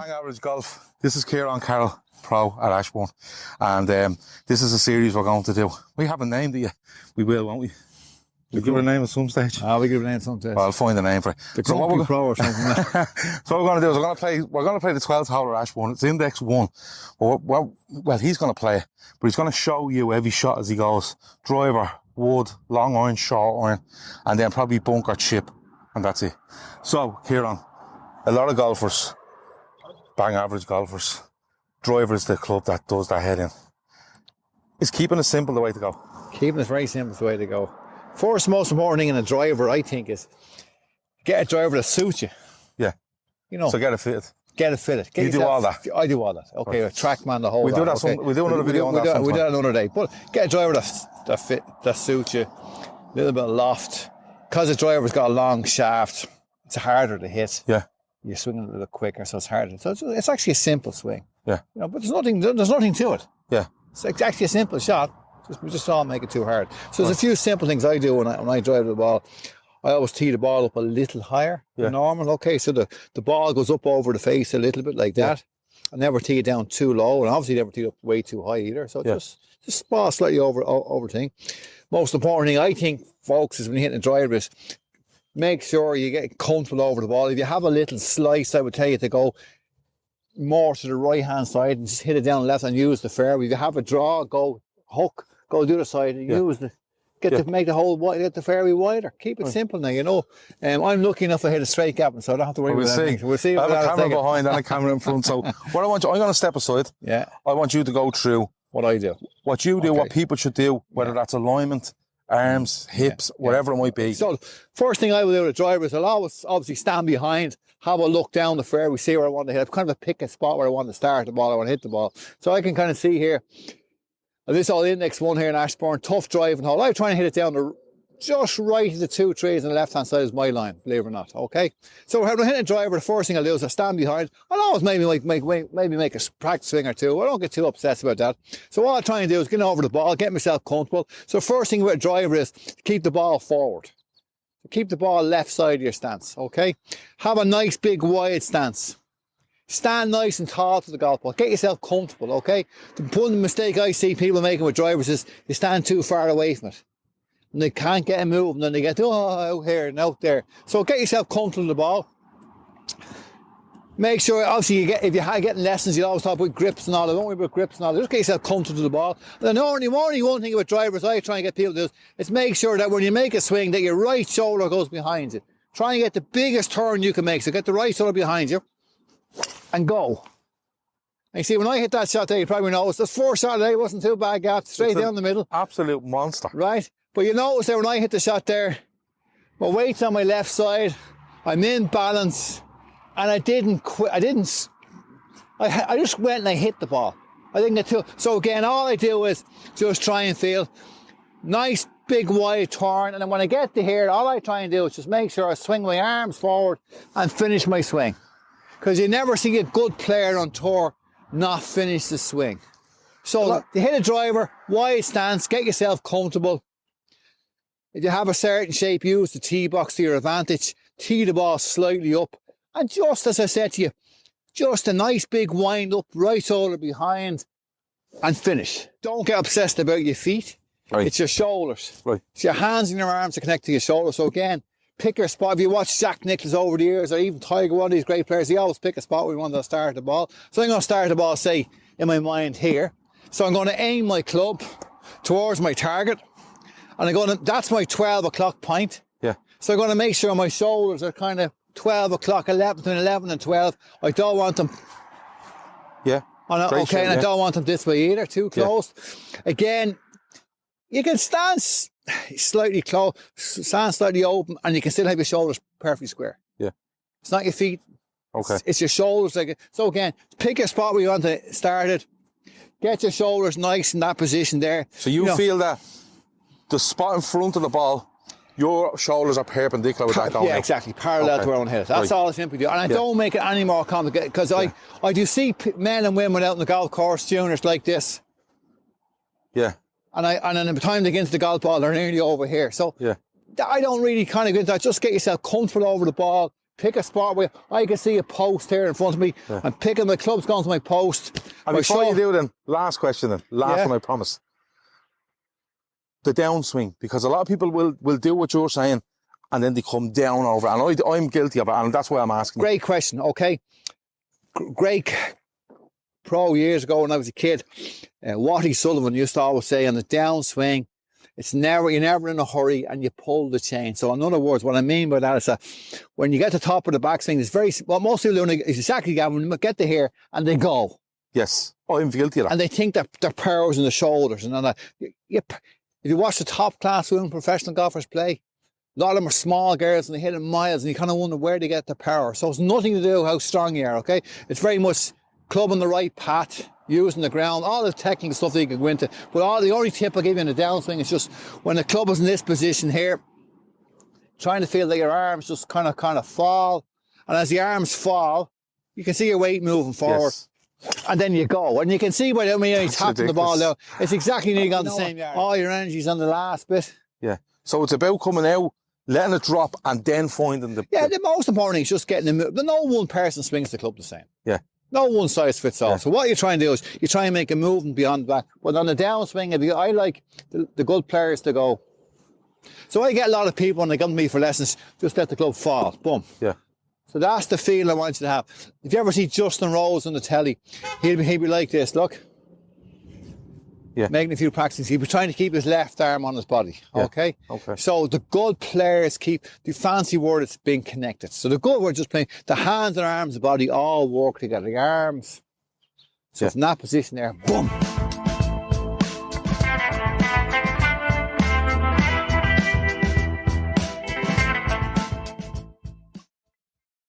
Bang Average Golf. This is Ciaran Carroll, pro at Ashbourne. And this is a series we're going to do. We haven't named it yet. We will, won't we? We'll give it a name at some stage. We'll give it a name at some stage. Well, I'll find a name for it. The Grumpy Pro or something. So what we're going to do is we're going to play the 12th hole at Ashbourne. It's index 1. Well, he's going to play it, but he's going to show you every shot as he goes. Driver, wood, long iron, short iron, and then probably bunker, chip, and that's it. So, Ciaran, a lot of golfers, bang average golfers, driver is the club that does that head in. Is keeping it simple the way to go? Keeping it very simple is the way to go. First most important thing in a driver, I think, is get a driver that suits you. Yeah. You know. So get it fitted. Get it fitted. You do all that? I do all that. Okay, right. Trackman, the whole we do that. Okay. We'll do another video on that sometime. We do that another day. But get a driver that suits you. A little bit of loft. Because the driver's got a long shaft, it's harder to hit. Yeah. You're swinging a little quicker, so it's harder. So it's actually a simple swing. Yeah. You know, but there's nothing to it. Yeah. It's actually a simple shot. We just don't make it too hard. So there's a few simple things I do when I drive the ball. I always tee the ball up a little higher than normal. Okay, so the ball goes up over the face a little bit like that. I never tee it down too low, and obviously never tee it up way too high either. So just ball slightly over thing. Most important thing I think, folks, is when you're hitting a driver is make sure you get comfortable over the ball. If you have a little slice, I would tell you to go more to the right hand side and just hit it down the left and use the fairway. If you have a draw, go hook. Go to the other side and use the make the hole wide, get the fairway wider. Keep it simple now, you know. I'm lucky enough to hit a straight gap, so I don't have to worry about anything. We'll see. I have a camera behind and a camera in front. So what I want you, I'm going to step aside. Yeah. I want you to go through what I do, what you do, what people should do, whether that's alignment, arms, hips, whatever it might be. So first thing I will do with a driver is I'll always obviously stand behind, have a look down the fairway, see where I want to hit. I've kind of pick a spot where I want to start the ball, I want to hit the ball. So I can kind of see here. And this is all index 1 here in Ashbourne, tough driving hole. I'm trying to hit it down just right to the 2 trees on the left-hand side is my line, believe it or not, okay? So when I'm hitting a driver, the first thing I'll do is I stand behind. I'll always maybe make a practice swing or two. I don't get too obsessed about that. So what I'm trying to do is get over the ball, get myself comfortable. So first thing with a driver is keep the ball forward. Keep the ball left side of your stance, okay? Have a nice big wide stance. Stand nice and tall to the golf ball. Get yourself comfortable, okay? The mistake I see people making with drivers is they stand too far away from it. And they can't get a move, and then they get, out here and out there. So get yourself comfortable with the ball. Make sure, obviously, if you're getting lessons, you always talk about grips and all that. Don't worry about grips and all that. Just get yourself comfortable with the ball. And then only one thing about drivers I try and get people to do is make sure that when you make a swing, that your right shoulder goes behind you. Try and get the biggest turn you can make. So get the right shoulder behind you. And go. And you see, when I hit that shot there, you probably noticed the first shot there wasn't too bad, gap straight down the middle. Absolute monster. Right? But you notice that when I hit the shot there, my weight's on my left side, I'm in balance, and I didn't quit. I just went and I hit the ball. I didn't get too. So again, all I do is just try and feel nice, big, wide turn. And then when I get to here, all I try and do is just make sure I swing my arms forward and finish my swing. Because you never see a good player on tour not finish the swing. So you hit a driver, wide stance, get yourself comfortable. If you have a certain shape, use the tee box to your advantage. Tee the ball slightly up. And just as I said to you, just a nice big wind up, right shoulder behind, and finish. Don't get obsessed about your feet. Right. It's your shoulders. Right. It's your hands and your arms that connect to your shoulders. So again, pick your spot. If you watch Jack Nicklaus over the years, or even Tiger, one of these great players, they always pick a spot where we want to start the ball. So I'm going to start the ball, say, in my mind here. So I'm going to aim my club towards my target. And that's my 12 o'clock point. Yeah. So I'm going to make sure my shoulders are kind of 12 o'clock, 11, between 11 and 12. I don't want them. Yeah. Okay, and I don't want them this way either, too close. Yeah. Again, you can stand slightly close, stand slightly open, and you can still have your shoulders perfectly square. Yeah. It's not your feet. Okay. It's your shoulders. So again, pick a spot where you want to start it. Get your shoulders nice in that position there. So you feel that the spot in front of the ball, your shoulders are perpendicular with that going. Yeah, exactly. Parallel to where I want to hit it. That's all I simply do. And I don't make it any more complicated, because I do see men and women out on the golf course, juniors like this. Yeah. And then by the time they get into the golf ball, they're nearly over here. So I don't really kind of get that. Just get yourself comfortable over the ball. pick a spot where I can see a post here in front of me. Yeah. I'm picking my club's going to my post. And before you do then, last question then, last one I promise. The downswing, because a lot of people will do what you're saying and then they come down over it. And I'm guilty of it, and that's why I'm asking. Great question, okay? Great pro years ago when I was a kid, Watty Sullivan used to always say on the downswing, you're never in a hurry and you pull the chain. So in other words, what I mean by that is that when you get to the top of the backswing, what most people do is exactly that, when they get to here and they go. Yes, I'm guilty of that. And they think that their power's in the shoulders and all that. If you watch the top class women professional golfers play, a lot of them are small girls and they hit it miles and you kind of wonder where they get their power. So it's nothing to do how strong you are, okay? It's very much clubbing the right path, using the ground, all the technical stuff that you can go into. But the only tip I give you in the downswing is just when the club is in this position here, trying to feel that your arms just kind of fall. And as the arms fall, you can see your weight moving forward. Yes. And then you go. And you can see by the way you're tapping the ball down, it's exactly nearly on the same yard. All your energy's on the last bit. Yeah. So it's about coming out, letting it drop, and then finding the... Yeah, the most important thing is just getting the move. No one person swings the club the same. Yeah. No one size fits all. Yeah. So what you're trying to do is you try and make a movement beyond the back. But on the downswing, I like the good players to go. So I get a lot of people when they come to me for lessons, just let the club fall. Boom. Yeah. So that's the feel I want you to have. If you ever see Justin Rose on the telly, he'll be like this, look. Yeah. Making a few practices. He'll be trying to keep his left arm on his body. Yeah. Okay? Okay. So the good players keep, the fancy word is being connected. So the good word just playing, the hands and arms, the body all work together. The arms. So from that position there, boom.